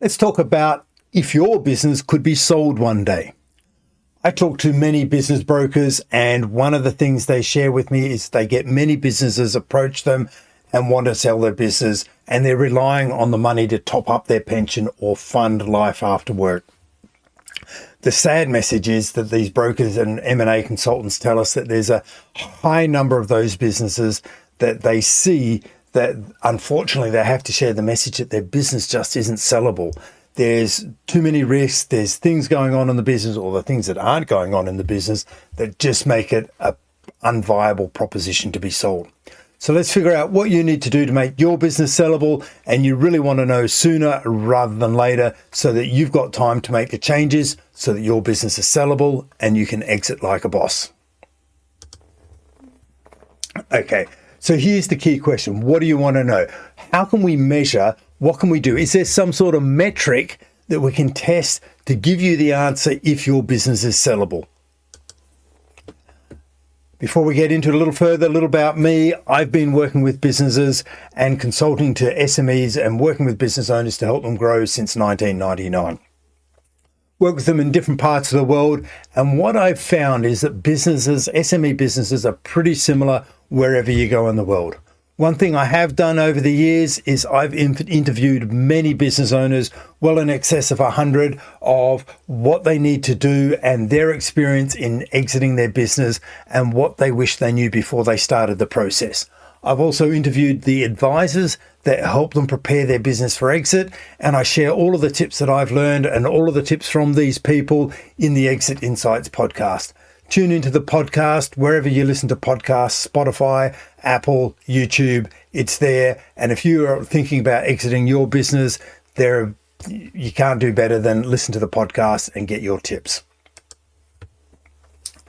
Let's talk about if your business could be sold one day. I talk to many business brokers, and one of the things they share with me is they get many businesses approach them and want to sell their business, and they're relying on the money to top up their pension or fund life after work. The sad message is that these brokers and M&A consultants tell us that there's a high number of those businesses that they see that unfortunately they have to share the message that their business just isn't sellable. There's too many risks, there's things going on in the business, or the things that aren't going on in the business that just make it an unviable proposition to be sold. So let's figure out what you need to do to make your business sellable, and you really want to know sooner rather than later so that you've got time to make the changes so that your business is sellable and you can exit like a boss. Okay, so here's the key question. What do you want to know? How can we measure? What can we do? Is there some sort of metric that we can test to give you the answer if your business is sellable? Before we get into it a little further, a little about me. I've been working with businesses and consulting to SMEs and working with business owners to help them grow since 1999. Work with them in different parts of the world, and what I've found is that businesses, SME businesses, are pretty similar wherever you go in the world. One thing I have done over the years is I've interviewed many business owners, well in excess of 100, of what they need to do and their experience in exiting their business and what they wish they knew before they started the process. I've also interviewed the advisors that help them prepare their business for exit, and I share all of the tips that I've learned and all of the tips from these people in the Exit Insights podcast. Tune into the podcast wherever you listen to podcasts, Spotify, Apple, YouTube, it's there. And if you are thinking about exiting your business, you can't do better than listen to the podcast and get your tips.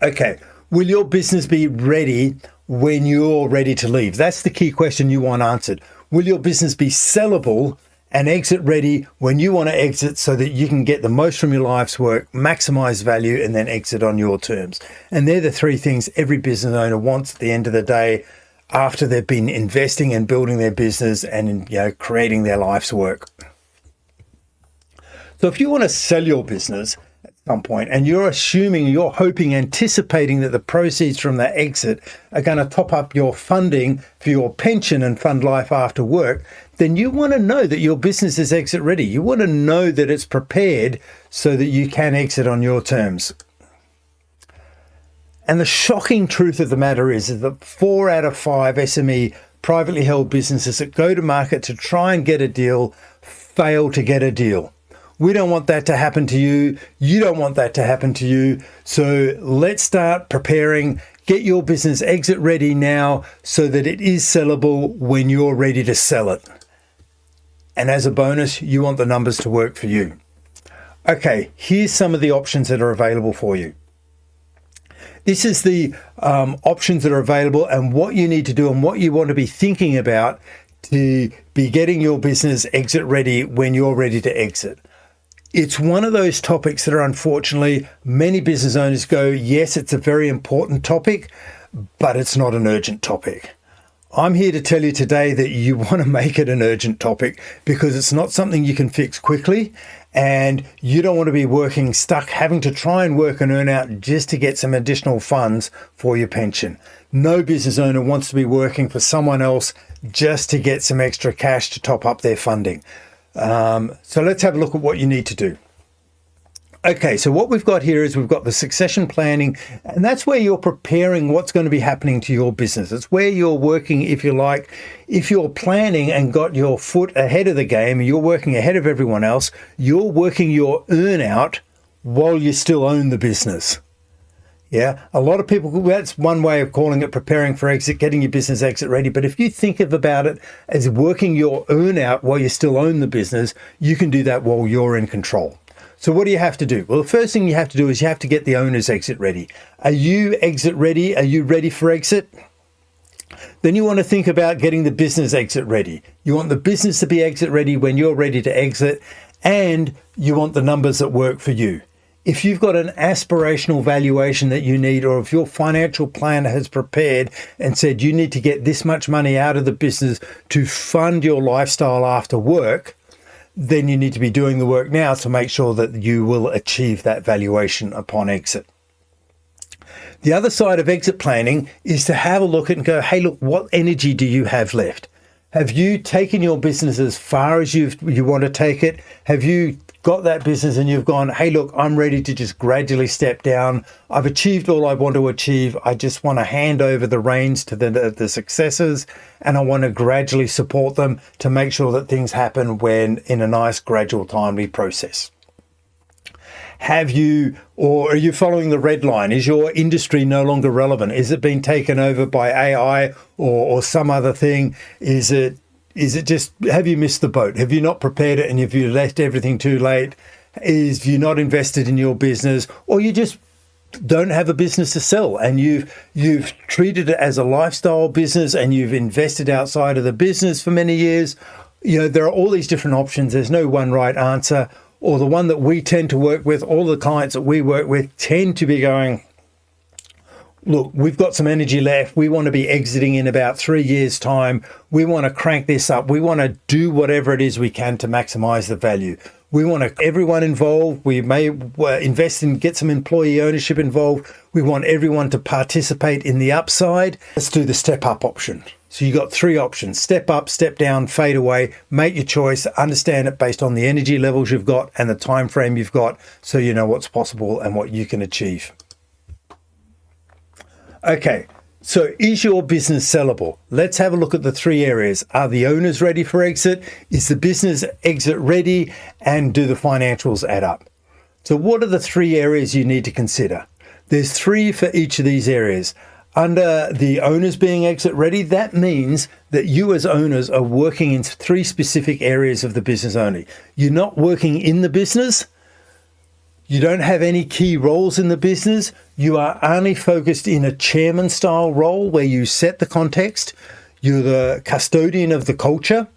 Okay, will your business be ready when you're ready to leave? That's the key question you want answered. Will your business be sellable and exit ready when you want to exit so that you can get the most from your life's work, maximize value, and then exit on your terms? And they're the three things every business owner wants at the end of the day after they've been investing and building their business and creating their life's work. So if you want to sell your business at some point and you're hoping, anticipating that the proceeds from that exit are going to top up your funding for your pension and fund life after work, then you want to know that your business is exit ready. You want to know that it's prepared so that you can exit on your terms. And the shocking truth of the matter is that 4 out of 5 SME privately held businesses that go to market to try and get a deal fail to get a deal. We don't want that to happen to you. You don't want that to happen to you. So let's start preparing. Get your business exit ready now so that it is sellable when you're ready to sell it. And as a bonus, you want the numbers to work for you. Okay, here's some of the options that are available for you. This is the options that are available and what you need to do and what you want to be thinking about to be getting your business exit ready when you're ready to exit. It's one of those topics that are unfortunately many business owners go, yes, it's a very important topic, but it's not an urgent topic. I'm here to tell you today that you want to make it an urgent topic because it's not something you can fix quickly, and you don't want to be stuck having to try and work an earn out just to get some additional funds for your pension. No business owner wants to be working for someone else just to get some extra cash to top up their funding. So let's have a look at what you need to do. Okay, so what we've got here is we've got the succession planning, and that's where you're preparing what's going to be happening to your business. It's where you're working, if you like, if you're planning and got your foot ahead of the game, you're working ahead of everyone else, you're working your earn out while you still own the business. Yeah, a lot of people, that's one way of calling it preparing for exit, getting your business exit ready. But if you think about it as working your earn out while you still own the business, you can do that while you're in control. So what do you have to do? Well, the first thing you have to do is you have to get the owner's exit ready. Are you exit ready? Are you ready for exit? Then you want to think about getting the business exit ready. You want the business to be exit ready when you're ready to exit, and you want the numbers that work for you. If you've got an aspirational valuation that you need, or if your financial planner has prepared and said you need to get this much money out of the business to fund your lifestyle after work, then you need to be doing the work now to make sure that you will achieve that valuation upon exit. The other side of exit planning is to have a look at and go, hey, look, what energy do you have left? Have you taken your business as far as you want to take it? Have you got that business and you've gone, hey, look, I'm ready to just gradually step down. I've achieved all I want to achieve. I just want to hand over the reins to the successors, and I want to gradually support them to make sure that things happen when in a nice, gradual, timely process. Have you, or are you following the red line? Is your industry no longer relevant? Is it being taken over by AI or some other thing? Is it just, have you missed the boat? Have you not prepared it and have you left everything too late? Is you not invested in your business, or you just don't have a business to sell and you've treated it as a lifestyle business and you've invested outside of the business for many years? You know, there are all these different options. There's no one right answer. Or the one that we tend to work with, all the clients that we work with tend to be going, look, we've got some energy left. We want to be exiting in about 3 years' time. We want to crank this up. We want to do whatever it is we can to maximize the value. We want everyone involved. We may invest in, get some employee ownership involved. We want everyone to participate in the upside. Let's do the step up option. So you've got 3 options: step up, step down, fade away. Make your choice, understand it based on the energy levels you've got and the time frame you've got, so you know what's possible and what you can achieve. Okay, so is your business sellable? Let's have a look at the 3 areas. Are the owners ready for exit? Is the business exit ready? And do the financials add up? So what are the 3 areas you need to consider? There's 3 for each of these areas. Under the owners being exit ready, that means that you as owners are working in 3 specific areas of the business only. You're not working in the business. You don't have any key roles in the business. You are only focused in a chairman style role where you set the context. You're the custodian of the culture.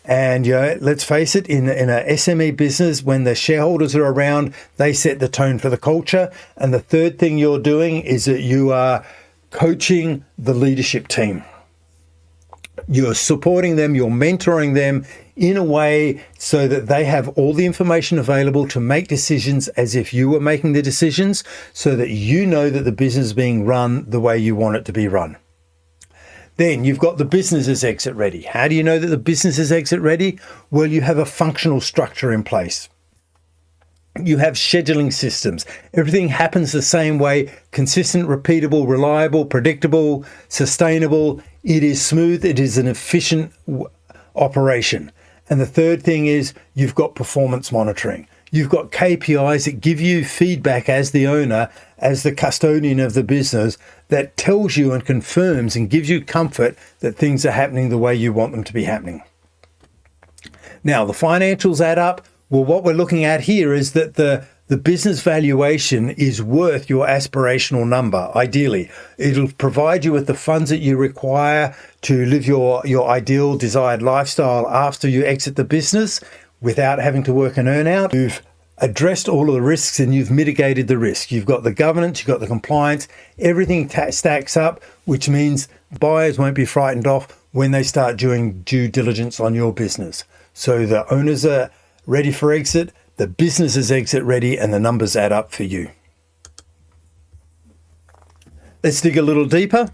And let's face it, in a SME business, when the shareholders are around, they set the tone for the culture. And the third thing you're doing is that you are coaching the leadership team. You're supporting them, you're mentoring them in a way so that they have all the information available to make decisions as if you were making the decisions, so that you know that the business is being run the way you want it to be run. Then you've got the business is exit ready. How do you know that the business is exit ready? Well, you have a functional structure in place. You have scheduling systems. Everything happens the same way: consistent, repeatable, reliable, predictable, sustainable. It is smooth. It is an efficient operation. And the third thing is you've got performance monitoring. You've got KPIs that give you feedback as the owner, as the custodian of the business, that tells you and confirms and gives you comfort that things are happening the way you want them to be happening. Now, the financials add up. Well, what we're looking at here is that the business valuation is worth your aspirational number. Ideally, it'll provide you with the funds that you require to live your ideal desired lifestyle after you exit the business without having to work an earn out. You've addressed all of the risks and you've mitigated the risk. You've got the governance, you've got the compliance, everything stacks up, which means buyers won't be frightened off when they start doing due diligence on your business. So the owners are ready for exit, the business is exit ready, and the numbers add up for you. Let's dig a little deeper.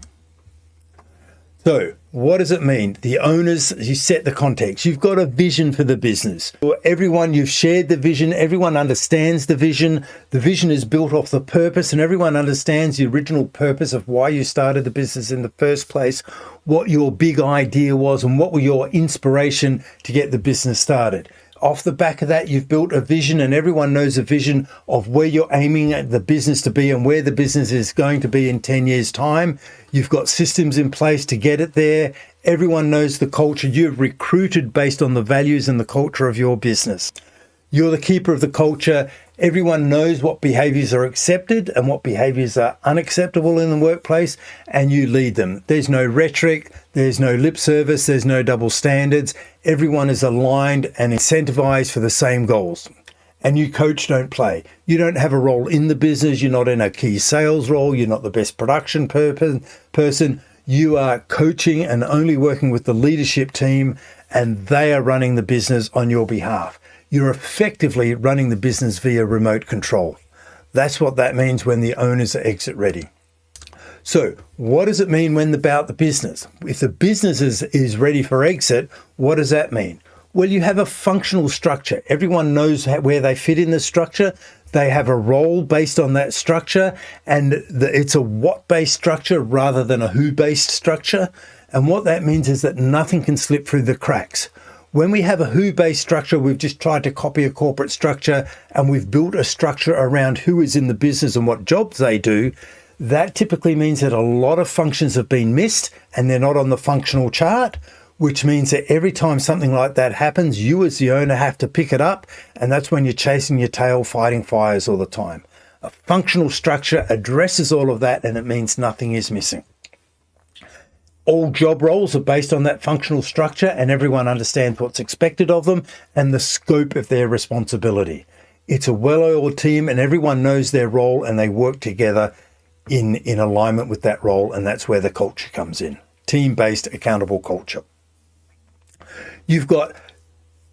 So what does it mean? The owners, you set the context. You've got a vision for the business. For everyone, you've shared the vision. Everyone understands the vision. The vision is built off the purpose, and everyone understands the original purpose of why you started the business in the first place, what your big idea was, and what were your inspiration to get the business started. Off the back of that, you've built a vision, and everyone knows a vision of where you're aiming at the business to be and where the business is going to be in 10 years' time. You've got systems in place to get it there. Everyone knows the culture. You've recruited based on the values and the culture of your business. You're the keeper of the culture. Everyone knows what behaviors are accepted and what behaviors are unacceptable in the workplace, and you lead them. There's no rhetoric, there's no lip service, there's no double standards. Everyone is aligned and incentivized for the same goals. And you coach, don't play. You don't have a role in the business. You're not in a key sales role. You're not the best production person. You are coaching and only working with the leadership team, and they are running the business on your behalf. you're effectively running the business via remote control. That's what that means when the owners are exit ready. So what does it mean when about the business? If the business is ready for exit, what does that mean? Well, you have a functional structure. Everyone knows where they fit in the structure. They have a role based on that structure, and it's a what-based structure rather than a who-based structure. And what that means is that nothing can slip through the cracks. When we have a who-based structure, we've just tried to copy a corporate structure, and we've built a structure around who is in the business and what jobs they do. That typically means that a lot of functions have been missed and they're not on the functional chart, which means that every time something like that happens, you as the owner have to pick it up, and that's when you're chasing your tail, fighting fires all the time. A functional structure addresses all of that, and it means nothing is missing. All job roles are based on that functional structure, and everyone understands what's expected of them and the scope of their responsibility. It's a well-oiled team, and everyone knows their role, and they work together in alignment with that role, and that's where the culture comes in. Team-based, accountable culture. You've got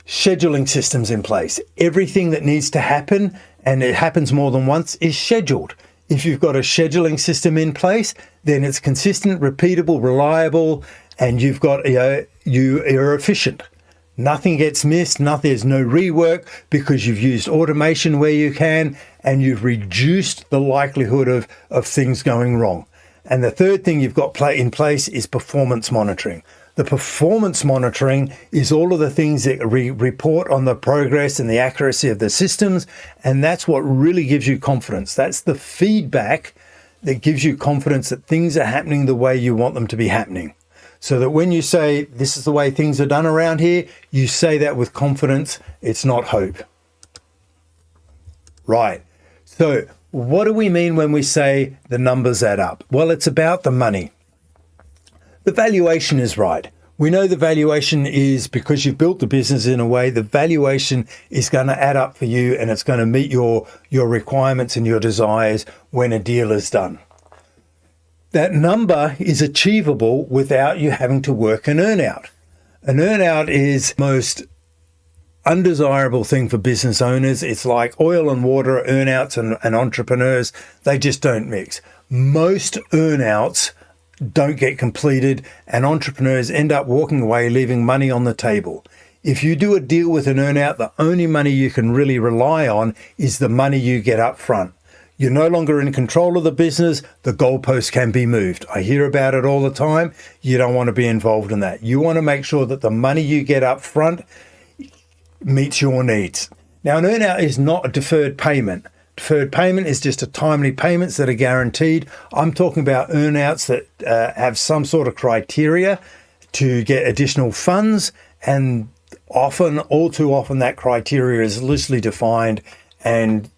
scheduling systems in place. Everything that needs to happen, and it happens more than once, is scheduled. If you've got a scheduling system in place, then it's consistent, repeatable, reliable, and you've got you're efficient. Nothing gets missed, there's no rework because you've used automation where you can, and you've reduced the likelihood of things going wrong. And the third thing you've got in place is performance monitoring. The performance monitoring is all of the things that report on the progress and the accuracy of the systems, and that's what really gives you confidence. That's the feedback that gives you confidence that things are happening the way you want them to be happening. So that when you say, this is the way things are done around here, you say that with confidence. It's not hope. Right. So what do we mean when we say the numbers add up? Well, it's about the money. The valuation is right. We know the valuation is because you've built the business in a way, the valuation is going to add up for you, and it's going to meet your requirements and your desires when a deal is done. That number is achievable without you having to work an earnout. An earnout is the most undesirable thing for business owners. It's like oil and water, earnouts and entrepreneurs. They just don't mix. Most earnouts don't get completed, and entrepreneurs end up walking away leaving money on the table. If you do a deal with an earnout, the only money you can really rely on is the money you get up front. You're no longer in control of the business. The goalposts can be moved. I hear about it all the time. You don't want to be involved in that. You want to make sure that the money you get up front meets your needs. Now, an earnout is not a deferred payment. Deferred payment is just a timely payments that are guaranteed. I'm talking about earnouts that have some sort of criteria to get additional funds, and all too often that criteria is loosely defined, and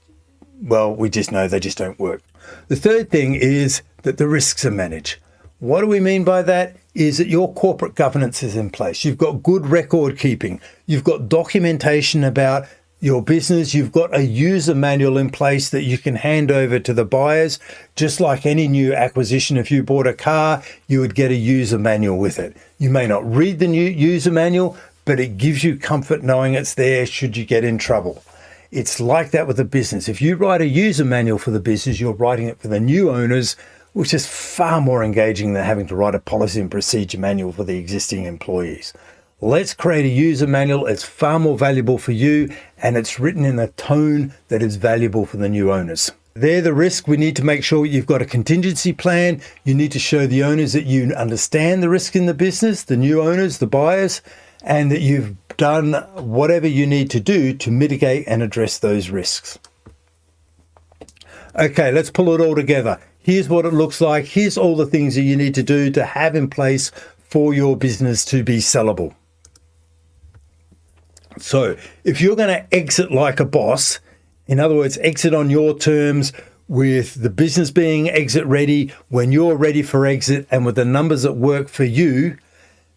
well, we just know they just don't work. The third thing is that the risks are managed. What do we mean by that? Is that your corporate governance is in place. You've got good record keeping. You've got documentation about your business. You've got a user manual in place that you can hand over to the buyers. Just like any new acquisition, if you bought a car, you would get a user manual with it. You may not read the new user manual, but it gives you comfort knowing it's there should you get in trouble. It's like that with a business. If you write a user manual for the business, you're writing it for the new owners, which is far more engaging than having to write a policy and procedure manual for the existing employees. Let's create a user manual. It's far more valuable for you, and it's written in a tone that is valuable for the new owners. They're the risk. We need to make sure you've got a contingency plan. You need to show the owners that you understand the risk in the business, the new owners, the buyers, and that you've done whatever you need to do to mitigate and address those risks. Okay, let's pull it all together. Here's what it looks like. Here's all the things that you need to do to have in place for your business to be sellable. So if you're going to exit like a boss, in other words, exit on your terms, with the business being exit ready, when you're ready for exit, and with the numbers that work for you,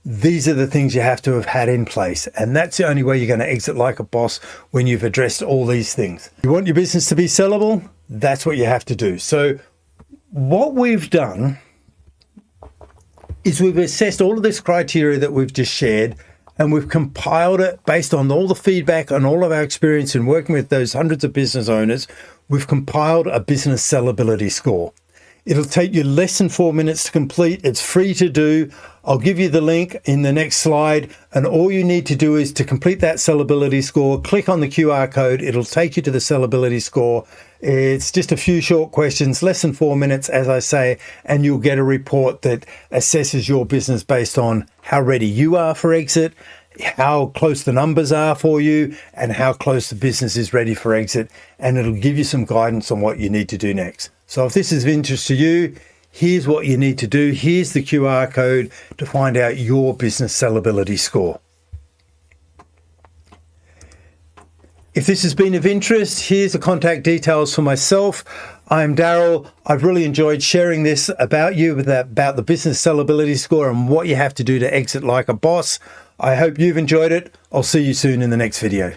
these are the things you have to have had in place. And that's the only way you're going to exit like a boss, when you've addressed all these things. You want your business to be sellable? That's what you have to do. So what we've done is we've assessed all of this criteria that we've just shared, and we've compiled it based on all the feedback and all of our experience in working with those hundreds of business owners. We've compiled a business sellability score. It'll take you less than 4 minutes to complete. It's free to do. I'll give you the link in the next slide, and all you need to do is to complete that sellability score, click on the QR code. It'll take you to the sellability score. It's just a few short questions, less than 4 minutes, as I say, and you'll get a report that assesses your business based on how ready you are for exit, how close the numbers are for you, and how close the business is ready for exit. And it'll give you some guidance on what you need to do next. So if this is of interest to you, here's what you need to do. Here's the QR code to find out your business sellability score. If this has been of interest, here's the contact details for myself. I'm Darryl. I've really enjoyed sharing this about you, about the business sellability score and what you have to do to exit like a boss. I hope you've enjoyed it. I'll see you soon in the next video.